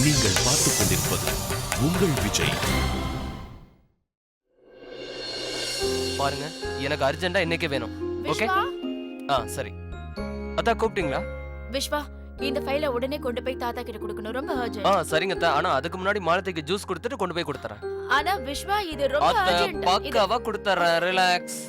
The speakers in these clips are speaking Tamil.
நீங்கள் பார்த்துக் கொண்டிருப்பது உங்கள் விஜய். பாருங்க, எனக்கு அர்ஜென்ட்டா இன்னைக்கே வேணும். ஓகே? சரி. அத்தா கூப்பிட்டீங்களா? விஸ்வா, இந்த ஃபைலை உடனே கொண்டு போய் தாத்தா கிட்ட கொடுக்கணும். ரொம்ப அர்ஜென்ட். சரிங்க அத்தா. ஆனா அதுக்கு முன்னாடி மாலதிக்கு ஜூஸ் கொடுத்துட்டு கொண்டு போய் கொடுத்துறேன். ஆனா விஸ்வா, இது ரொம்ப அர்ஜென்ட். பக்காவா கொடுத்துறேன். ரிலாக்ஸ்.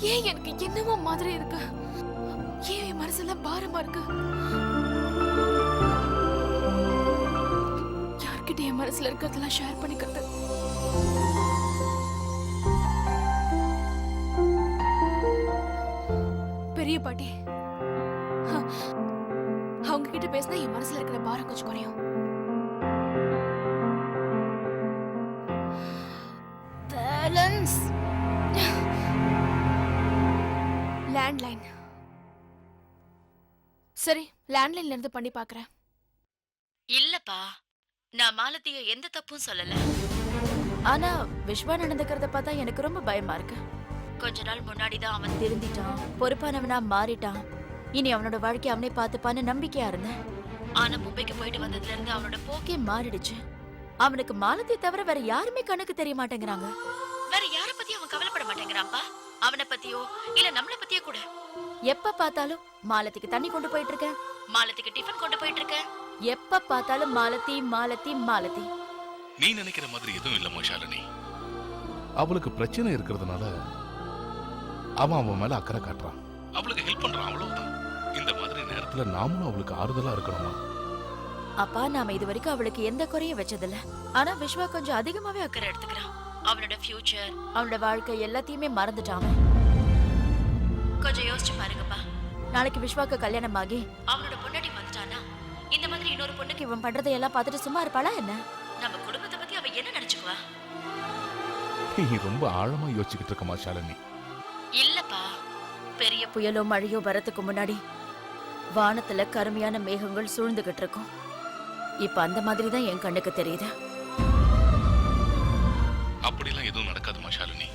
ஏன் எனக்கு என்னவோ மாதிரி இருக்கு? ஏன் என் மனசெல்லாம் பாரமா இருக்கு? யார்கிட்ட என் மனசுல இருக்கிறதெல்லாம் ஷேர் பண்ணிக்கிறது? பெரிய பாட்டி, அவங்க கிட்ட பேசினா என் மனசுல இருக்கிற பாரம் கொஞ்சம் குறையும். பேலன்ஸ். லேண்ட்லைன். சரி, லேண்ட்லைன்ல இருந்து பண்ணி பாக்குறேன். இல்லப்பா, நான் மாலதிய எந்த தப்பும் சொல்லல. ஆனா விஸ்வா நடந்துக்கிறத பார்த்தா எனக்கு ரொம்ப பயமா இருக்கு. கொஞ்ச நாள் முன்னாடி தான் அவன் திருந்திட்டான், பொறுப்பானவனா மாறிட்டான். இனி அவனோட வாழ்க்கை அவனே பார்த்துப்பான்னு நம்பிக்கையா இருந்தேன். ஆனா மும்பைக்கு போயிட்டு வந்ததுல இருந்து அவனோட போக்கே மாறிடுச்சு. அவனுக்கு மாலதியை தவிர வேற யாருமே கண்ணுக்கு தெரிய மாட்டேங்கிறாங்க. வேற யார பத்தி அவன் கவலைப்பட மாட்டேங்கிறான்ப்பா. அவனை பத்தியோ இல்ல நம்மள பத்தியோ கூட. எப்ப பார்த்தாலும் மாலதிக்கு தண்ணி கொண்டு போயிட்டு இருக்கேன், மாலதிக்கு டிஃபன் கொண்டு போயிட்டு இருக்கேன். எப்ப பார்த்தாலும் மாலதி மாலதி மாலதி. நீ நினைக்கிற மாதிரி எதுவும் இல்ல ஷாலினி. அவளுக்கு பிரச்சனை இருக்கிறதுனால அவன் மேல அக்கறை காட்டுறான், அவளுக்கு ஹெல்ப் பண்றான், அவ்வளவுதான். இந்த மாதிரி நேரத்துல நாமளும் அவளுக்கு ஆறுதலா இருக்கணுமா? அப்பா, நாம இது வரைக்கும் அவளுக்கு எந்த குறையும் வச்சதில்ல. ஆனா விஸ்வா கொஞ்சம் அதிகமாவே அக்கறை எடுத்துக்கிறான். அவனோட ஃபியூச்சர், அவனோட வாழ்க்கை எல்லாத்தையுமே மறந்துட்டான். கொஞ்சம் யோசிச்சு பாருங்கப்பா. நாளைக்கு விஸ்வாக்கு கல்யாணம் ஆகி அவனோட பொண்டாட்டி வந்துட்டானா இந்த மாதிரி இன்னொரு பொண்ணுக்கு இவன் பண்றதை எல்லாம் பார்த்துட்டு சும்மா இருப்பாளா என்ன? நம்ம குடும்பத்தை பத்தி அவ என்ன நினைச்சுக்குவா? நீ ரொம்ப ஆழமா யோசிச்சுக்கிட்டு இருக்கமா ஷாலினி. இல்லப்பா, பெரிய புயலோ மழையோ வரத்துக்கு முன்னாடி வானத்துல கருமையான மேகங்கள் சூழ்ந்துகிட்டு இருக்கும். இப்ப அந்த மாதிரி தான் என் கண்ணுக்கு தெரியுது. அப்படிலாம் எதுவும் நடக்காதுமா ஷாலினி.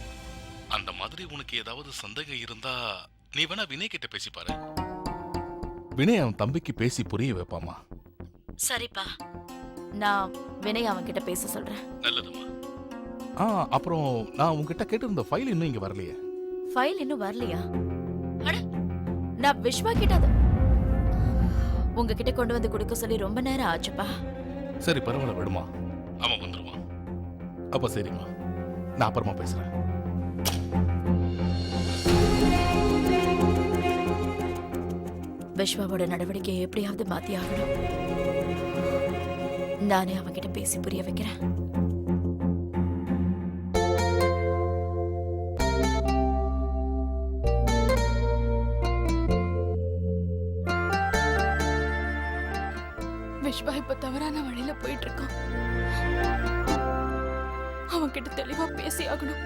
அந்த மாதிரி உனக்கு ஏதாவது சந்தேகம் இருந்தா நீ வேணா வினய் கிட்ட பேசி பாரு. வினய் அவன் தம்பிக்கு பேசி புரிய வைப்பாமா. சரிப்பா, நான் வினய் அவன் கிட்ட பேச சொல்றேன். நல்லதுமா. அப்புறம் நான் உன்கிட்ட கேட்டிருந்த ஃபைல் இன்னும் இங்க வரலையே. ஃபைல் இன்னும் வரலையா? அட, நான் விஸ்வா கிட்ட உங்ககிட்ட கொண்டு வந்து கொடுக்க சொல்லி ரொம்ப நேரம் ஆச்சுப்பா. சரி, பரவாயில்ல, விடுமா, அவன் வந்துருவான். அப்ப சரிம்மா, நான் அப்புறமா பேசுறேன். விஸ்வாவோட நடவடிக்கையை எப்படியாவது மாத்தி ஆகணும். நானே அவன்கிட்ட பேசி புரிய வைக்கிறேன். விஸ்வா இப்ப தவறான வழியில போயிட்டு இருக்கான். அவன் கிட்ட தெளிவா பேசி ஆகணும்.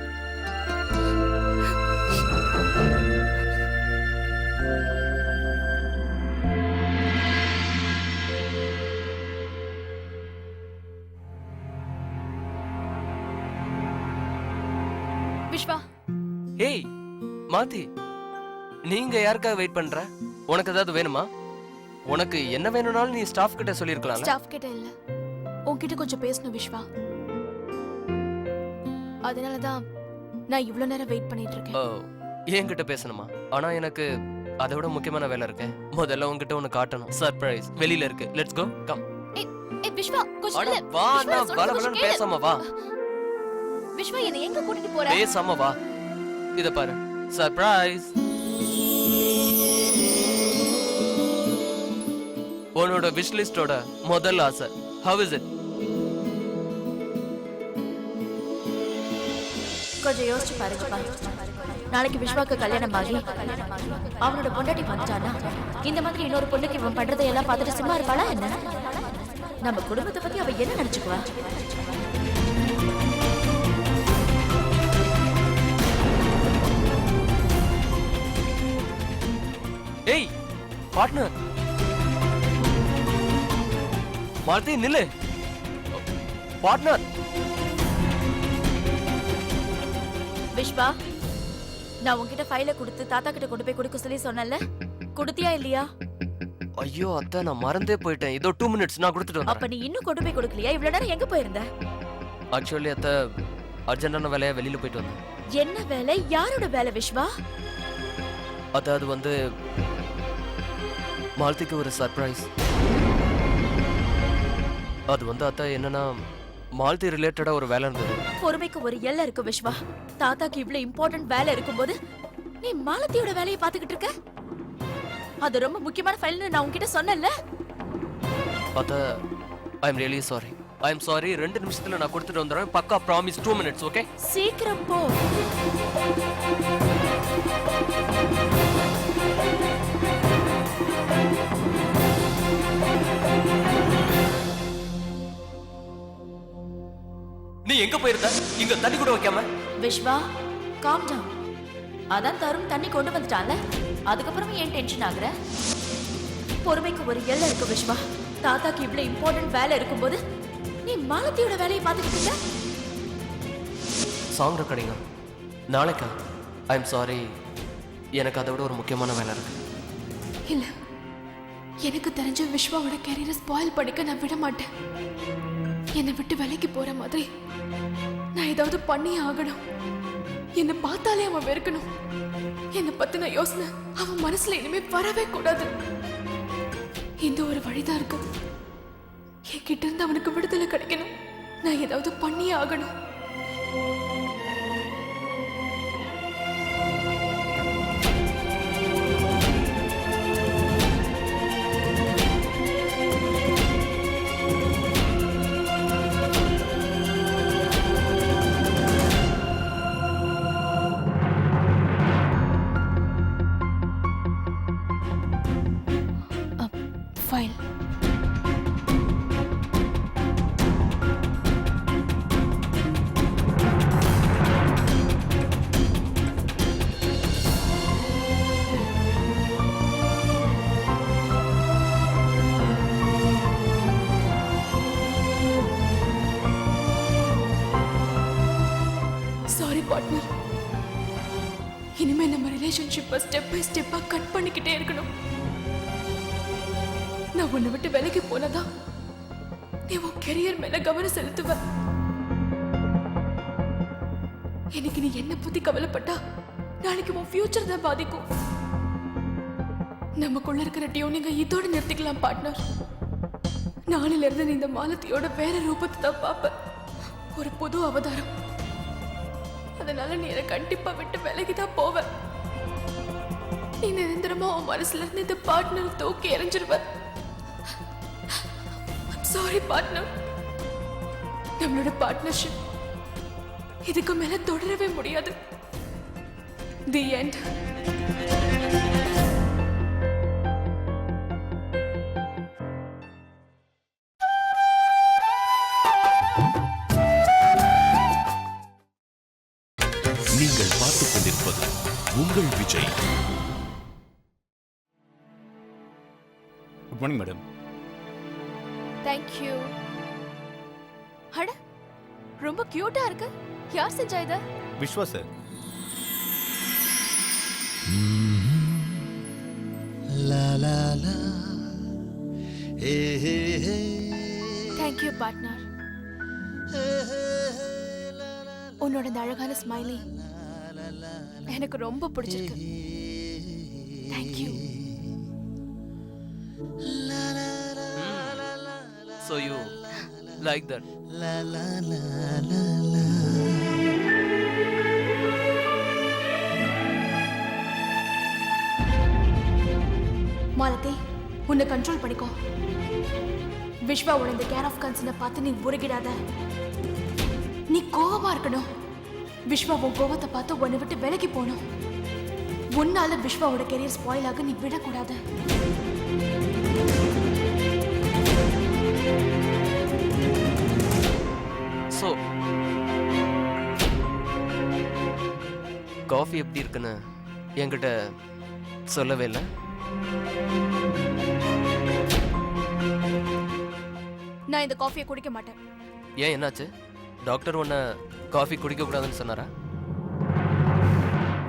விஸ்வா, ஏய் மாதி, நீங்க யாருக்காக வெயிட் பண்ற? உனக்கு ஏதாவது வேணுமா? உனக்கு என்ன வேணும்னாலும் நீ ஸ்டாஃப் கிட்ட சொல்லிருக்கலாம். ஸ்டாஃப் கிட்ட இல்ல, உன்கிட்ட கொஞ்சம் பேசணும் விஸ்வா. அதனாலதான் நான் இவ்வளவு நேரம் வெயிட் பண்ணிட்டு இருக்கேன். என்கிட்ட பேசணுமா? ஆனா எனக்கு அதை விட முக்கியமான வேலை இருக்கு. முதல்ல உன்கிட்ட ஒன்னு காட்டணும். சர்ப்ரைஸ் வெளியில இருக்கு. Let's go. கம். ஏய் விஸ்வா, கொஞ்சம் நில்லு. வா, நான் வரவலன்னு பேசாம வா. விஸ்வா, என்ன எங்க கூட்டிட்டு போற? பேசாம வா. இத பாரு, சர்ப்ரைஸ். உன்னோட விஷ் லிஸ்டோட முதல் ஆசை. How is it? கொஞ்சம் யோசிச்சு பாருங்கப்பா. நாளைக்கு விஸ்வாக்கு கல்யாணம் ஆகி அவனோட பொண்டாட்டி வந்துட்டானா இந்த மாதிரி இன்னொரு பொண்ணுக்கு இவன் பண்றதை எல்லாம் பார்த்துட்டு சும்மா இருப்பாளா என்ன? நம்ம குடும்பத்தை பத்தி அவ என்ன நினைச்சுக்குவா? ஏய் பார்ட்னர், மாலதி நில்லு. பார்ட்னர். விஷ்வா, நான் உன்கிட்ட ஃபைலை கொடுத்து தாத்தா கிட்ட கொண்டு போய் கொடுக்க சொல்லி சொன்னேன்ல, கொடுத்தியா இல்லையா? ஐயோ அத்தை, நான் மறந்தே போயிட்டேன். இதோ 2 minutes நான் கொடுத்துட்டு அப்ப வந்தேன். நீ இன்னும் கொண்டு போய் கொடுக்கலையா? இவ்வளவு நேரம் எங்க போயிருந்த? ஆக்சுவலி அத்தை, அர்ஜென்டான வேலையா வெளியில போயிட்டு வந்தேன். என்ன வேலை? யாரோட வேலை விஷ்வா? அத்தை, அது வந்து மாலதிக்கு ஒரு சர்ப்ரைஸ். அது வந்து அத்தை என்னன்னா, மாலதி ரிலேட்டடா ஒரு வேலை இருந்தது. பொறுமைக்கு ஒரு எல்லை இருக்கு விஷ்வா. தாத்தாக்கு இவ்வளவு இம்பார்ட்டன்ட் வேலை இருக்கும்போது நீ மாலதியோட வேலையை பாத்துக்கிட்டு இருக்க. அது ரொம்ப முக்கியமான ஃபைல்னு நான் உன்கிட்ட சொன்னேன்ல. அத்தை, I am really sorry. I am sorry. 2 நிமிஷத்துல நான் கொடுத்துட்டு வந்துடுறேன். பக்கா ப்ராமிஸ். 2 minutes, okay? சீக்கிரம் போ. நீ எங்க போயிருந்த? இங்க தண்ணி கூட வைக்காம? Vishwa, calm down. அதான் தருண் தண்ணி கொண்டு வந்துட்டான்ல, அதுக்கப்புறமா ஏன் டென்ஷன் ஆகுற? பொறுமைக்கு ஒரு எல்லை இருக்கு விஷ்வா. தாத்தாக்கு இவ்வளவு இம்பார்ட்டன்ட் வேலை இருக்கும்போது நீ மாலதியோட வேலையை பார்த்துக்கிட்டு இருக்க. சாங் ரெக்கார்டிங்க நாளைக்கா? I am sorry. எனக்கு அதை விட ஒரு முக்கியமான வேலை இருக்கு. இல்ல, எனக்கு தெரிஞ்ச விஸ்வாவோட கேரியரை ஸ்பாயில் பண்ணிக்க நான் விட மாட்டேன். என்னை விட்டு வேலைக்கு போற மாதிரி நான் ஏதாவது பண்ணி ஆகணும். என்னை பார்த்தாலே அவன் வெறுக்கணும். என்னை பத்தின யோசனை அவன் மனசுல இனிமே வரவே கூடாது. இந்த ஒரு வழிதான் இருக்கு. என்கிட்ட இருந்து அவனுக்கு விடுதலை கிடைக்கணும். நான் ஏதாவது பண்ணியே ஆகணும். ஃபைல். Sorry partner. இனிமே நம்ம ரிலேஷன்ஷிப்பை ஸ்டெப் பை ஸ்டெப்பா கட் பண்ணிக்கிட்டே இருக்கணும். நான் உன்னை விட்டு வேலைக்கு போனதா நீ உன் கெரியர் மேல கவனம் செலுத்துவ. எனக்கு நீ என்ன பத்தி கவலைப்பட்டா நாளைக்கு உன் ஃபியூச்சர் தான் பாதிக்கும். நமக்குள்ள இருக்கிற டியூனிங்க இதோட நிறுத்திக்கலாம் பார்ட்னர். நாளில இருந்து நீ இந்த மாலதியோட வேற ரூபத்தை தான் பாப்ப. ஒரு புது அவதாரம். அதனால நீ என்னை கண்டிப்பா விட்டு வேலைக்கு தான் போவ. நீ நிரந்தரமா உன் மனசுல இருந்து இந்த பார்ட்னர் தூக்கி எறிஞ்சிருவ. Sorry partner. நம்மளோட பார்ட்னர்ஷிப் இதுக்கு மேல தொடரவே முடியாது. The end. நீங்கள் பார்த்துக் கொண்டிருப்பது உங்கள் Vijay. Good morning madam. Thank you. அட, ரொம்ப கியூட்டா இருக்கு. யார் செஞ்சா இத? விஸ்வா சார். Thank you partner. உன்னோட இந்த அழகான ஸ்மைலி எனக்கு ரொம்ப பிடிச்சிருக்கு. Thank you. So you like that? Malathi, உன்னை கண்ட்ரோல் பண்ணிக்கோ. விஸ்வாவோட இந்த கேர் ஆஃப் கன்சர்னை பார்த்து நீ உருகிடாத. நீ கோவமா இருக்கணும். விஸ்வா உன் கோவத்தை பார்த்து உன்னை விட்டு விலகி போகணும். உன்னால விஸ்வாவோட கெரியர் ஸ்பாயில் ஆக நீ விடக்கூடாது. So காஃபி எப்படி இருக்குன்னு என்கிட்ட சொல்லவே இல்லை. நான் இந்த காஃபியை குடிக்க மாட்டேன். ஏன் என்னாச்சு? டாக்டர் உன்னை காஃபி குடிக்க கூடாதுன்னு சொன்னாரா?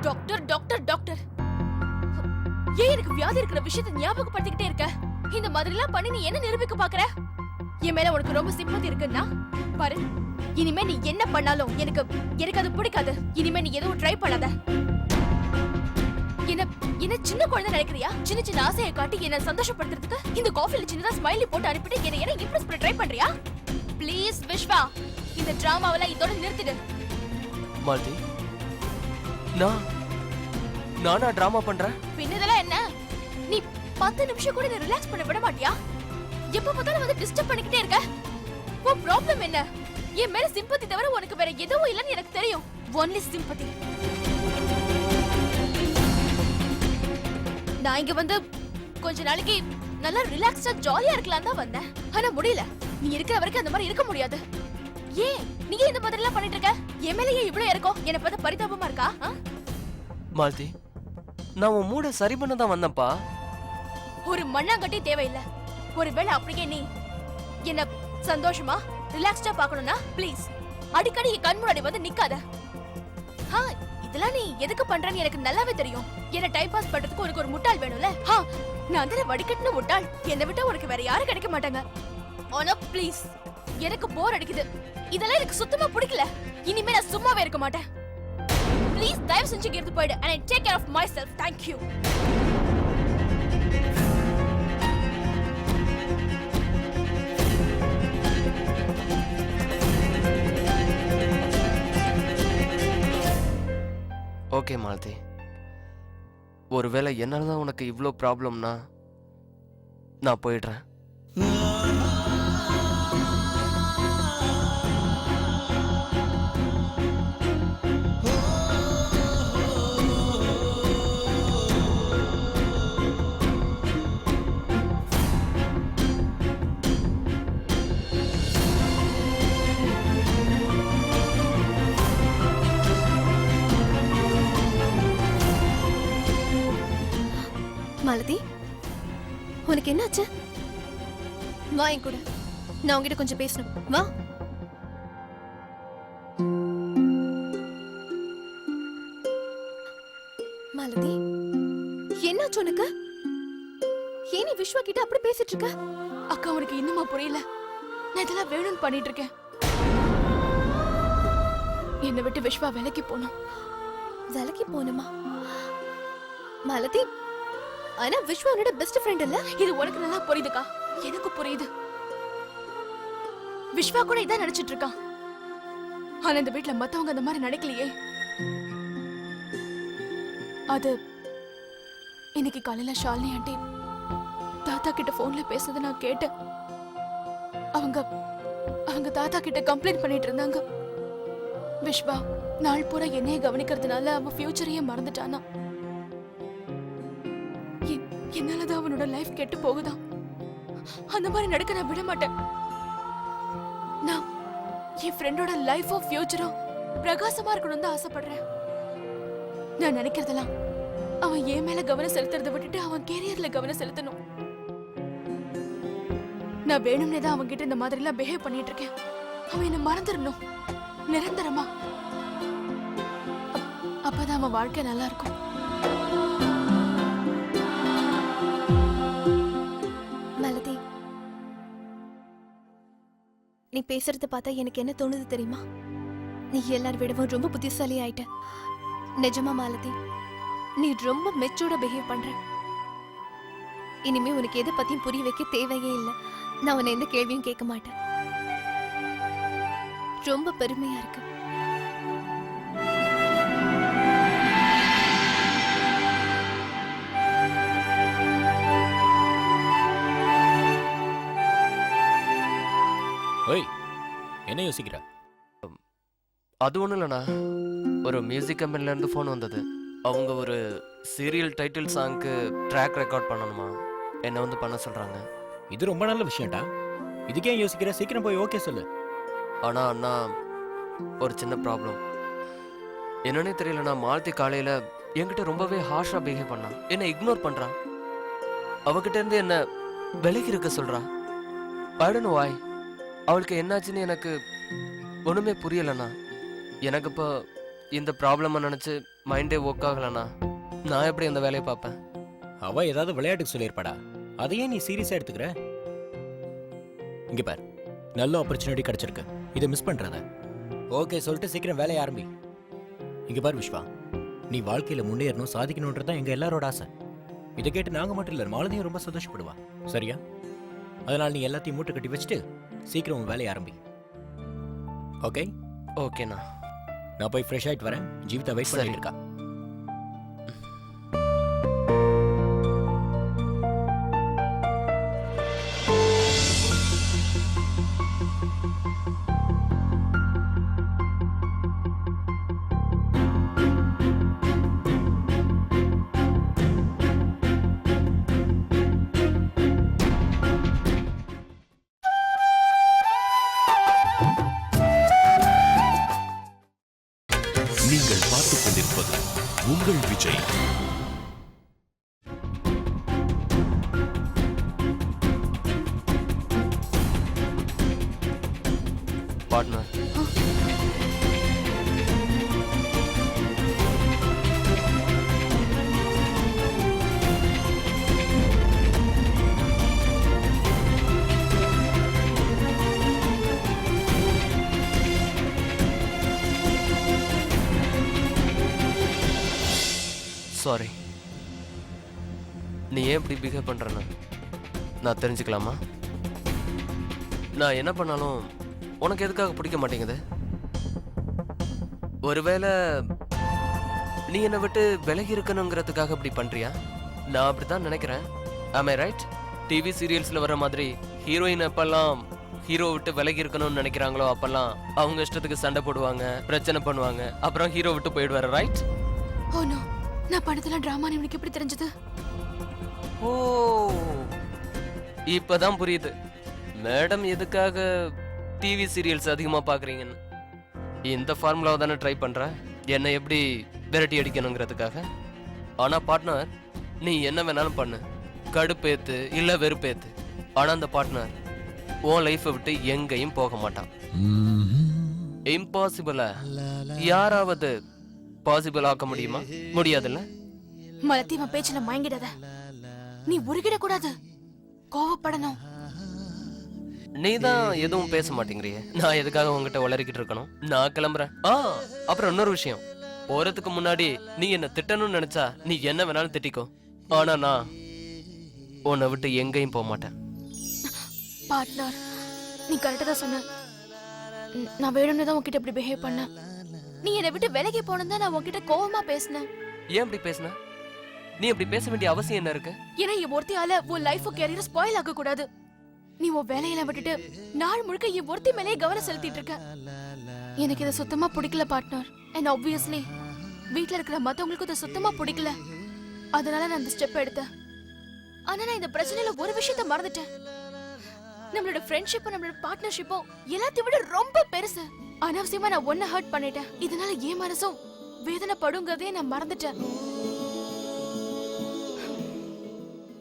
டாக்டர் டாக்டர் டாக்டர், ஏன் எனக்கு வியாதி இருக்கிற விஷயத்தை ஞாபகப்படுத்திக்கிட்டே இருக்க? இந்த மாதிரிலாம் பண்ணி நீ என்ன நிரூபிக்க பாக்குற? என் மேல உனக்கு ரொம்ப சிம்பத்தி இருக்குன்னா பாரு, இனிமே நீ என்ன பண்ணாலும் எனக்கு எனக்கு அது பிடிக்காது. இனிமே நீ எதுவும் ட்ரை பண்ணாத. என்ன என்ன சின்ன குழந்தை நினைக்கிறியா? சின்ன சின்ன ஆசையை காட்டி என்ன சந்தோஷப்படுத்துறதுக்கு இந்த காஃபில சின்னதா ஸ்மைலி போட்டு அனுப்பிட்டு என்ன இம்ப்ரெஸ் பண்ண ட்ரை பண்றியா? ப்ளீஸ் விஷ்வா, இந்த டிராமாவெல்லாம் இதோட நிறுத்திடு. மாலதி, நானா டிராமா பண்றேன்? பின்னதெல்லாம் என்ன? நீ 10 நிமிஷம் கூட என்ன ரிலாக்ஸ் பண்ண விட மாட்டியா? எப்ப பார்த்தாலும் வந்து டிஸ்டர்ப் பண்ணிக்கிட்டே இருக்க. உன் ப்ராப்ளம் என்ன? என் மேல சிம்பத்தி தவிர உனக்கு வேற எதுவும் இல்லைன்னு எனக்கு தெரியும். Only sympathy. நான் இங்க வந்து கொஞ்ச நாளைக்கு நல்லா ரிலாக்ஸ்டா ஜாலியா இருக்கலாம் தான் வந்தேன். ஆனா முடியல. நீ இருக்கிற வரைக்கும் அந்த மாதிரி இருக்க முடியாது. ஏன் நீ இந்த மாதிரி எல்லாம் பண்ணிட்டு இருக்க? என் மேல ஏன் இவ்வளவு இருக்கோ? என்ன பார்த்து பரிதாபமா இருக்கா? மாலதி, நான் உன் மூட சரி பண்ண தான் வந்தேன்ப்பா. ஒரு மண்ணாங்கட்டி தேவையில்லை. ஒருவேளை அப்படியே நீ என்ன சந்தோஷமா ரிலாக்ஸ்டா பார்க்கணும்னா ப்ளீஸ் அடிக்கடி என் கண் முன்னாடி வந்து நிக்காத. இதெல்லாம் நீ எதுக்கு பண்றன்னு எனக்கு நல்லாவே தெரியும். என்ன டைம் பாஸ் பண்றதுக்கு உனக்கு ஒரு முட்டாள் வேணும்ல? நான் தானே வடிகட்டின முட்டாள். என்னை விட்டா உனக்கு வேற யாரும் கிடைக்க மாட்டாங்க. ஆனா ப்ளீஸ், எனக்கு போர் அடிக்குது. இதெல்லாம் எனக்கு சுத்தமா பிடிக்கல. இனிமே நான் சும்மாவே இருக்க மாட்டேன். ப்ளீஸ் தயவு செஞ்சு இருந்து போயிடு. and I take care of myself. Thank you. Okay Malathi, ஒருவேளை என்னாலதான் உனக்கு இவ்ளோ ப்ராப்ளம்னா நான் போயிடுறேன். மாலதி, உனக்கு என்னாச்சு? வா என் கூட, நான் உங்ககிட்ட கொஞ்சம் பேசணும். வா. மாலதி, என்னாச்சு உனக்கு? ஏன் நீ விஸ்வா கிட்ட அப்படி பேசிட்டு இருக்க? அக்கா, உனக்கு இன்னுமா புரியல? நான் இதெல்லாம் வேணும்னு பண்ணிட்டு இருக்கேன். என்னை விட்டு விஸ்வா வேலைக்கு போகணும். வேலைக்கு போகணுமா? மாலதி, ஆனா விஸ்வா உன்னோட பெஸ்ட் ஃப்ரெண்ட் இல்ல? இது உனக்கு நல்லா புரியுதுக்கா. எனக்கு புரியுது. விஸ்வா கூட இதான் நினைச்சிட்டு இருக்கான். ஆனா இந்த வீட்ல மத்தவங்க அந்த மாதிரி நினைக்கலையே. அது இன்னைக்கு காலையில ஷாலினி ஆண்டி தாத்தா கிட்ட போன்ல பேசுறத நான் கேட்டேன். அவங்க தாத்தா கிட்ட கம்ப்ளைண்ட் பண்ணிட்டு இருந்தாங்க. விஸ்வா நாள் பூரா என்னைய கவனிக்கிறதுனால அவன் ஃபியூச்சரையே மறந்துட்டானா. என்னாலதான் அவனோட லைஃப் கெட்டு போகுதான். அந்த மாதிரி நடக்க நான் விட மாட்டேன். நான் என் ஃப்ரெண்டோட லைஃபோ ஃபியூச்சரோ பிரகாசமா இருக்கணும் தான் ஆசைப்படுறேன். நான் நினைக்கிறதெல்லாம் அவன் என் மேல கவனம் செலுத்துறதை விட்டுட்டு அவன் கேரியர்ல கவனம் செலுத்தணும். நான் வேணும்னே தான் அவன் கிட்ட இந்த மாதிரி எல்லாம் பிஹேவ் பண்ணிட்டு இருக்கேன். அவன் என்ன மறந்துடணும் நிரந்தரமா. அப்பதான் அவன் வாழ்க்கை நல்லா இருக்கும். நீ பேசுறத பார்த்தா எனக்கு என்ன தோணுது தெரியுமா? நீ எல்லாரும் விடவும் ரொம்ப புத்திசாலி ஆயிட்ட. நிஜமா மாலதி, நீ ரொம்ப மெச்சூர்டா பிஹேவ் பண்ற. இனிமே உனக்கு எதை பத்தியும் புரிய வைக்க தேவையே இல்லை. நான் உன்னை எந்த கேள்வியும் கேட்க மாட்டேன். ரொம்ப பெருமையா இருக்கு. ஓய், என்ன யோசிக்கிற? அது ஒன்றும் இல்லைண்ணா, ஒரு மியூசிக் கம்பெனிலேருந்து ஃபோன் வந்தது. அவங்க ஒரு சீரியல் டைட்டில் சாங்க்கு ட்ராக் ரெக்கார்ட் பண்ணணுமா, என்னை வந்து பண்ண சொல்கிறாங்க. இது ரொம்ப நல்ல விஷயம்டா. இதுக்கே யோசிக்கிற? சீக்கிரம் போய் ஓகே சொல்லு. ஆனால் அண்ணா, ஒரு சின்ன ப்ராப்ளம். என்னன்னே தெரியலண்ணா, மாலதி காலையில் என்கிட்ட ரொம்பவே ஹார்ஷாக பிஹேவ் பண்ணான். என்னை இக்னோர் பண்ணுறான். அவகிட்ட இருந்து என்ன விலகி இருக்க சொல்றா. I don't know why. அவளுக்கு என்னாச்சுன்னு எனக்கு ஒண்ணுமே புரியலண்ணா. எனக்கு இப்போ இந்த ப்ராப்ளமை நினைச்சு மைண்டே ஒர்க் ஆகலண்ணா. நான் எப்படி அந்த வேலையை பார்ப்பேன்? அவ ஏதாவது விளையாட்டுக்கு சொல்லியிருப்பாடா, அதையே நீ சீரியஸா எடுத்துக்கிற? இங்க பார், நல்ல ஆப்பர்ச்சுனிட்டி கிடைச்சிருக்கு, இதை மிஸ் பண்றத. ஓகே சொல்லிட்டு சீக்கிரம் வேலையை ஆரம்பி. இங்க பார் விஸ்வா, நீ வாழ்க்கையில முன்னேறணும், சாதிக்கணும்ன்றதான் எங்க எல்லாரோட ஆசை. இதை கேட்டு நாங்க மட்டும் இல்ல, மாலதியும் ரொம்ப சந்தோஷப்படுவா. சரியா? அதனால நீ எல்லாத்தையும் மூட்டை கட்டி வச்சுட்டு சீக்கிரம் உன் வேலையை ஆரம்பி. ஓகே? ஓகேண்ணா. நான் போய் ஃப்ரெஷ் ஆயிட்டு வரேன். ஜீவிதா வெயிட் சரி. பண்ணிட்டு இருக்கா. நீங்கள் பார்த்துக் கொண்டிருப்பது உங்கள் விஜய். Partner, sorry. நீ ஏன் இப்படி பிஹேவ் பண்றேன்னு நான் தெரிஞ்சுக்கலாமா? நான் என்ன பண்ணாலும் உனக்கு எதுக்காக பிடிக்க மாட்டேங்குது? ஒருவேளை நீ என்னை விட்டு விலகி இருக்கணுங்கிறதுக்காக இப்படி பண்றியா? நான் அப்படித்தான் நினைக்கிறேன். ஆம் ஐ ரைட்? டிவி சீரியல்ஸ்ல வர மாதிரி ஹீரோயின் எப்பெல்லாம் ஹீரோ விட்டு விலகி இருக்கணும்னு நினைக்கிறாங்களோ அப்பெல்லாம் அவங்க இஷ்டத்துக்கு சண்டை போடுவாங்க, பிரச்சனை பண்ணுவாங்க, அப்புறம் ஹீரோ விட்டு போயிடுவாரு. ரைட்? ஓ நோ, நான் படத்துல டிராமா இவனுக்கு எப்படி தெரிஞ்சது? ஓ, இப்பதான் புரியுது மேடம் எதுக்காக டிவி சீரியல்ஸ் அதிகமா பாக்குறீங்கன்னு. இந்த ஃபார்முலாவை தானே ட்ரை பண்ற, என்னை எப்படி விரட்டி அடிக்கணுங்கிறதுக்காக. ஆனா பார்ட்னர், நீ என்ன வேணாலும் பண்ணு, கடுப்பேத்து இல்ல வெறுப்பேத்து, ஆனா அந்த பார்ட்னர் உன் லைஃபை விட்டு எங்கேயும் போக மாட்டான். இம்பாசிபிளா யாராவது பாசிபிள் ஆக்க முடியுமா? முடியாதுல்ல? மலத்தி அவன் பேச்சுல மயங்கிடாத. நீ உருகிட கூடாது, கோவப்படணும். நீதான் எதுவும் பேச மாட்டேங்கிறியே, நான் எதுக்காக உங்ககிட்ட உளறிக்கிட்டு இருக்கணும்? நான் கிளம்புறேன். அப்புறம் இன்னொரு விஷயம், போறதுக்கு முன்னாடி நீ என்ன திட்டணும்னு நினைச்சா நீ என்ன வேணாலும் திட்டிக்கோ, ஆனா நான் உன்னை விட்டு எங்கேயும் போக மாட்டேன். பார்ட்னர், நீ கரெக்டா தான் சொன்ன. நான் வேணும்னு தான் உன்கிட்ட இப்படி பிஹேவ் பண்ணேன். நீ என்னை விட்டு விலகி போனதா நான் உன்கிட்ட கோவமா பேசினேன். ஏன் இப்படி பேசுன? நீ இப்படி பேச வேண்டிய அவசியம் என்ன இருக்கு? ஏன்னா என் ஒருத்தியால உன் லைஃப் கேரியர் ஸ்பாயில் ஆக கூடாது. நீ உன் வேலையெல்லாம் விட்டுட்டு நாள் முழுக்க என் ஒருத்தி மேலேயே கவனம் செலுத்திட்டு இருக்க. எனக்கு இதை சுத்தமா பிடிக்கல பார்ட்னர். அண்ட் ஆப்வியஸ்லி வீட்டுல இருக்கிற மத்தவங்களுக்கும் இதை சுத்தமா பிடிக்கல. அதனால நான் இந்த ஸ்டெப் எடுத்தேன். ஆனா நான் இந்த பிரச்சனையில ஒரு விஷயத்த மறந்துட்டேன். நம்மளோட ஃப்ரெண்ட்ஷிப்பும் நம்மளோட பார்ட்னர்ஷிப்பும் எல்லாத்தையும் விட ரொம்ப பெருசு. அனாவசியமா நான் ஒன்ன ஹர்ட் பண்ணிட்டேன். இதனால என் மனசும் வேதனைப்படுங்கிறதே நான் மறந்துட்டேன்.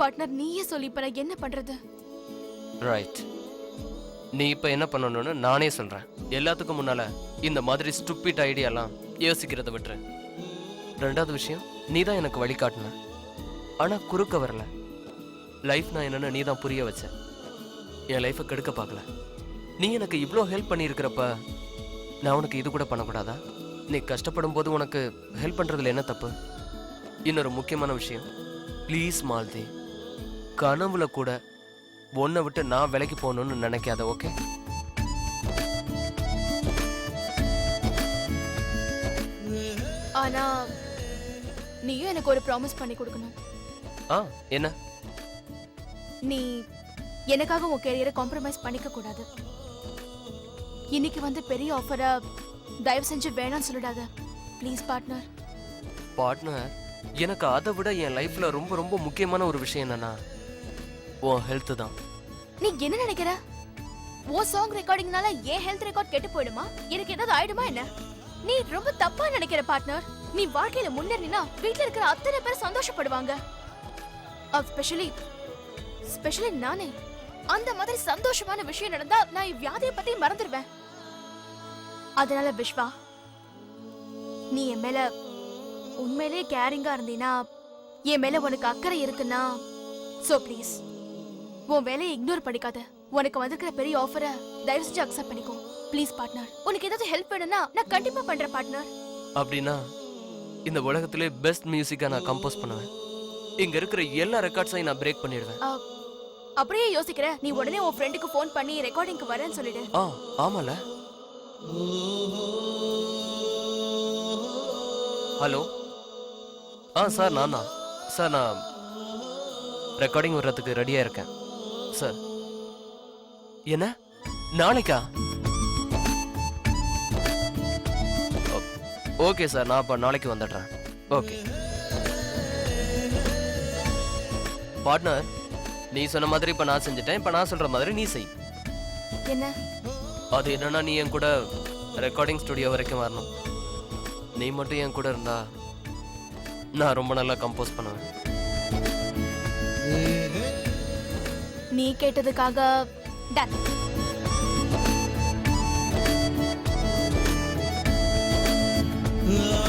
பார்ட்னர், நீயே சொல்லி இப்ப நான் என்ன பண்றது? ரைட், நீ இப்ப என்ன பண்ணணும்னு நானே சொல்றேன். எல்லாத்துக்கும் முன்னால இந்த மாதிரி ஸ்டூபிட் ஐடியாலாம் யோசிக்கிறத விட்டுரு. ரெண்டாவது விஷயம், நீ தான் எனக்கு வழிகாட்டின, ஆனா குறுக்க வரல. லைஃப்னா என்னன்னு நீ தான் புரிய வச்ச. என் லைஃபை கெடுக்க பார்க்கல. நீ எனக்கு இவ்வளோ ஹெல்ப் பண்ணியிருக்கிறப்ப நான் உனக்கு இது கூட பண்ணக்கூடாதா? நீ கஷ்டப்படும் போது உனக்கு ஹெல்ப் பண்றதுல என்ன தப்பு? இன்னொரு முக்கியமான விஷயம், ப்ளீஸ் மாலதி, கனவுல கூட உன்னை விட்டு நான் விலைக்கு போகணும்னு நினைக்காத. ஓகே? ஆனா நீயும் எனக்கு ஒரு ப்ராமிஸ் பண்ணி கொடுக்கணும். என்ன? நீ எனக்காக உன் கேரியரை காம்ப்ரமைஸ் பண்ணிக்க கூடாது. இன்னைக்கு வந்து பெரிய ஆஃபரை தயவு செஞ்சு வேணாம்னு சொல்லிடாத ப்ளீஸ் பார்ட்னர். பார்ட்னர், எனக்கு அதை விட என் லைஃப்ல ரொம்ப ரொம்ப முக்கியமான ஒரு விஷயம் என்னன்னா உன் ஹெல்த் தான். நீ என்ன நினைக்கிற? உன் சாங் ரெக்கார்டிங்னால என் ஹெல்த் ரெக்கார்ட் கெட்டு போயிடுமா? எனக்கு ஏதாவது ஆயிடுமா என்ன? நீ ரொம்ப தப்பா நினைக்கிற பார்ட்னர். நீ வாழ்க்கையில முன்னேறினா வீட்ல இருக்கிற அத்தனை பேர் சந்தோஷப்படுவாங்க. எஸ்பெஷலி ஸ்பெஷலி நானே. அந்த மாதிரி சந்தோஷமான விஷயம் நடந்தா நான் வியாதியை பத்தி மறந்துடுவேன். அதனால விஸ்வா, நீ என் மேல உண்மையிலே கேரிங்கா இருந்தீனா, என் மேல உனக்கு அக்கறை இருக்குன்னா, சோ ப்ளீஸ் உன் வேலையை இக்னோர் பண்ணிக்காத. உனக்கு வந்திருக்கிற பெரிய ஆஃபரை தயவு செஞ்சு அக்செப்ட் பண்ணிக்கோ ப்ளீஸ் பார்ட்னர். உனக்கு ஏதாவது ஹெல்ப் வேணும்னா நான் கண்டிப்பா பண்றேன் பார்ட்னர். அப்படின்னா இந்த உலகத்திலே பெஸ்ட் மியூசிக்கா நான் கம்போஸ் பண்ணுவேன். இங்க இருக்கிற எல்லா ரெக்கார்ட்ஸையும் நான் பிரேக் பண்ணிடுவேன். அப்படியே யோசிக்கிற, நீ உடனே உன் ஃப்ரெண்டுக்கு ஃபோன் பண்ணி ரெக்கார்டிங்க்கு வரேன்னு சொல்லிடு. ஆமால. ஹலோ. சார் நான் தான் சார். நான் ரெக்கார்டிங் வர்றதுக்கு ரெடியா இருக்கேன் சார். என்ன நாளைக்கா? ஓகே சார், நான் அப்போ நாளைக்கு வந்துடுறேன். ஓகே பார்ட்னர், நீ சொன்ன மாதிரி இப்போ நான் செஞ்சுட்டேன். இப்போ நான் சொல்ற மாதிரி நீ செய். என்ன? அது என்னன்னா, நீ என் கூட ரெக்கார்டிங் ஸ்டுடியோ வரைக்கும் வரணும். நீ மட்டும் என் கூட இருந்தா நான் ரொம்ப நல்லா கம்போஸ் பண்ணுவேன். நீ கேட்டதுக்காக டன். Ah